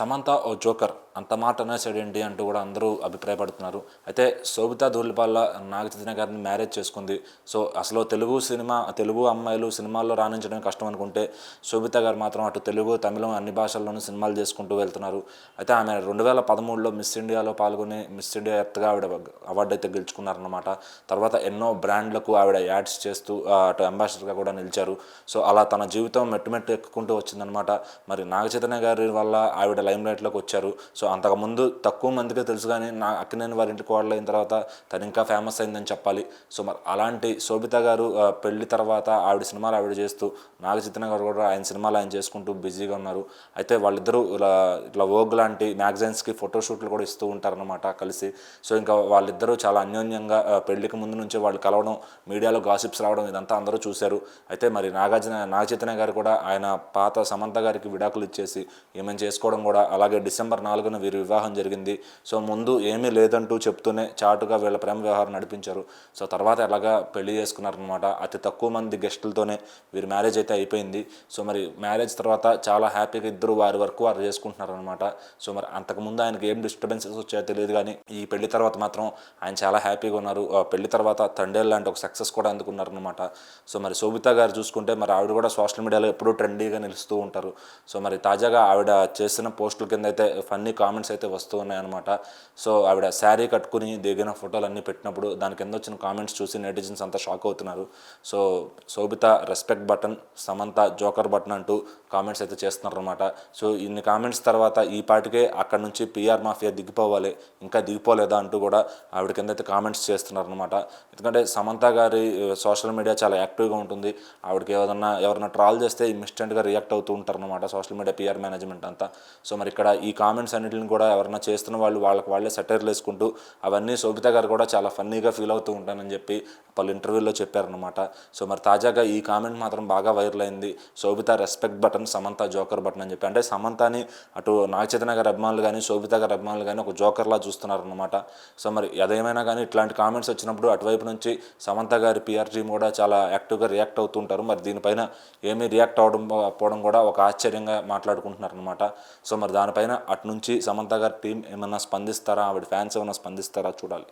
సమంత ఓ joker అంత మాట అనేసాడేంటి అంటూ కూడా అందరూ అభిప్రాయపడుతున్నారు. అయితే శోభితా ధూళిపాల నాగచైతన్య గారిని మ్యారేజ్ చేసుకుంది. సో అసలు తెలుగు అమ్మాయిలు సినిమాల్లో రాణించడం కష్టం అనుకుంటే శోభిత గారు మాత్రం అటు తెలుగు తమిళం అన్ని భాషల్లోనూ సినిమాలు చేసుకుంటూ వెళ్తున్నారు. అయితే ఆమె 2013లో మిస్ ఇండియాలో పాల్గొని మిస్ ఇండియా ఎర్త్గా ఆవిడ అవార్డు అయితే గెలుచుకున్నారన్నమాట. తర్వాత ఎన్నో బ్రాండ్లకు ఆవిడ యాడ్స్ చేస్తూ అటు అంబాసిడర్గా కూడా నిలిచారు. సో అలా తన జీవితం మెట్టు ఎక్కుకుంటూ వచ్చిందనమాట. మరి నాగచైతన్య గారి వల్ల ఆవిడ లైమ్ లైట్లోకి వచ్చారు. సో అంతకుముందు తక్కువ మందికే తెలుసు, కానీ అక్కినేని వారి ఇంటికి కోడలైన తర్వాత తను ఇంకా ఫేమస్ అయిందని చెప్పాలి. సో మరి అలాంటి శోభిత గారు పెళ్లి తర్వాత ఆవిడ సినిమాలు ఆవిడ చేస్తూ, నాగచైతన్య గారు కూడా ఆయన సినిమాలు ఆయన చేసుకుంటూ బిజీగా ఉన్నారు. అయితే వాళ్ళిద్దరూ ఇట్లా వోగ్ లాంటి మ్యాగజైన్స్కి ఫోటోషూట్లు కూడా ఇస్తూ ఉంటారనమాట కలిసి. సో ఇంకా వాళ్ళిద్దరూ చాలా అన్యోన్యంగా పెళ్లికి ముందు నుంచే వాళ్ళు కలవడం, మీడియాలో గాసిప్స్ రావడం ఇదంతా అందరూ చూశారు. అయితే మరి నాగచైతన్య గారు కూడా ఆయన పాత సమంత గారికి విడాకులు ఇచ్చేసి ఈమెను చేసుకోవడం కూడా, అలాగే డిసెంబర్ 4న వీరి వివాహం జరిగింది. సో ముందు ఏమీ లేదంటూ చెప్తూనే చాటుగా వీళ్ళ ప్రేమ వ్యవహారం నడిపించారు. సో తర్వాత ఎలాగా పెళ్లి చేసుకున్నారనమాట. అతి తక్కువ మంది గెస్టులతోనే వీరి మ్యారేజ్ అయితే అయిపోయింది. సో మరి మ్యారేజ్ తర్వాత చాలా హ్యాపీగా ఇద్దరు వారి వర్క్ వారు చేసుకుంటున్నారనమాట. సో మరి అంతకుముందు ఆయనకి ఏం డిస్టర్బెన్సెస్ వచ్చాయో తెలియదు, కానీ ఈ పెళ్లి తర్వాత మాత్రం ఆయన చాలా హ్యాపీగా ఉన్నారు. పెళ్లి తర్వాత తండేల్ లాంటి ఒక సక్సెస్ కూడా అందుకున్నారనమాట. సో మరి శోభిత గారు చూసుకుంటే మరి ఆవిడ కూడా సోషల్ మీడియాలో ఎప్పుడూ ట్రెండీగా నిలుస్తూ ఉంటారు. సో మరి తాజాగా ఆవిడ చేసిన పోస్టుల కింద అయితే ఫన్నీ కామెంట్స్ అయితే వస్తూ ఉన్నాయన్నమాట. సో ఆవిడ శారీ కట్టుకుని దిగిన ఫోటోలు అన్నీ పెట్టినప్పుడు దాని కింద వచ్చిన కామెంట్స్ చూసి నెటిజన్స్ అంతా షాక్ అవుతున్నారు. So Sobhita respect button, Samantha joker button అంటూ కామెంట్స్ అయితే చేస్తున్నారన్నమాట. సో ఇన్ని కామెంట్స్ తర్వాత ఈ పాటికే అక్కడ నుంచి పిఆర్ మాఫియా దిగిపోవాలి, ఇంకా దిగిపోలేదా అంటూ కూడా ఆవిడ కింద అయితే కామెంట్స్ చేస్తున్నారనమాట. ఎందుకంటే సమంత గారి సోషల్ మీడియా చాలా యాక్టివ్గా ఉంటుంది. ఆవిడకి ఎవరైనా ట్రాల్ చేస్తే ఇన్స్టెంట్గా రియాక్ట్ అవుతూ ఉంటారనమాట సోషల్ మీడియా పిఆర్ మేనేజ్మెంట్ అంతా. సో మరి ఇక్కడ ఈ కామెంట్స్ అన్నింటిని కూడా ఎవరైనా చేస్తున్న వాళ్ళే సెటైర్లు వేసుకుంటూ అవన్నీ శోభిత గారు కూడా చాలా ఫన్నీగా ఫీల్ అవుతూ ఉంటానని చెప్పి పలు ఇంటర్వ్యూల్లో చెప్పారనమాట. సో మరి తాజాగా ఈ కామెంట్ మాత్రం బాగా వైరల్ అయింది. Sobhita respect button, Samantha joker button అని చెప్పి. అంటే సమంతని అటు నాగచైతన్య గారి అభిమానులు కానీ శోభిత గారి అభిమానులు కానీ ఒక జోకర్లా చూస్తున్నారనమాట. సో మరి అదేమైనా కానీ ఇట్లాంటి కామెంట్స్ వచ్చినప్పుడు అటువైపు నుంచి సమంత గారి పిఆర్ టీమ్ కూడా చాలా యాక్టివ్గా రియాక్ట్ అవుతూ ఉంటారు. మరి దీనిపైన ఏమీ రియాక్ట్ అవ్వడం కూడా ఒక ఆశ్చర్యంగా మాట్లాడుకుంటున్నారనమాట. సో మరి దానిపైన అటు నుంచి సమంత గారి టీం ఏమైనా స్పందిస్తారా, ఆవిడ ఫ్యాన్స్ ఏమైనా స్పందిస్తారా చూడాలి.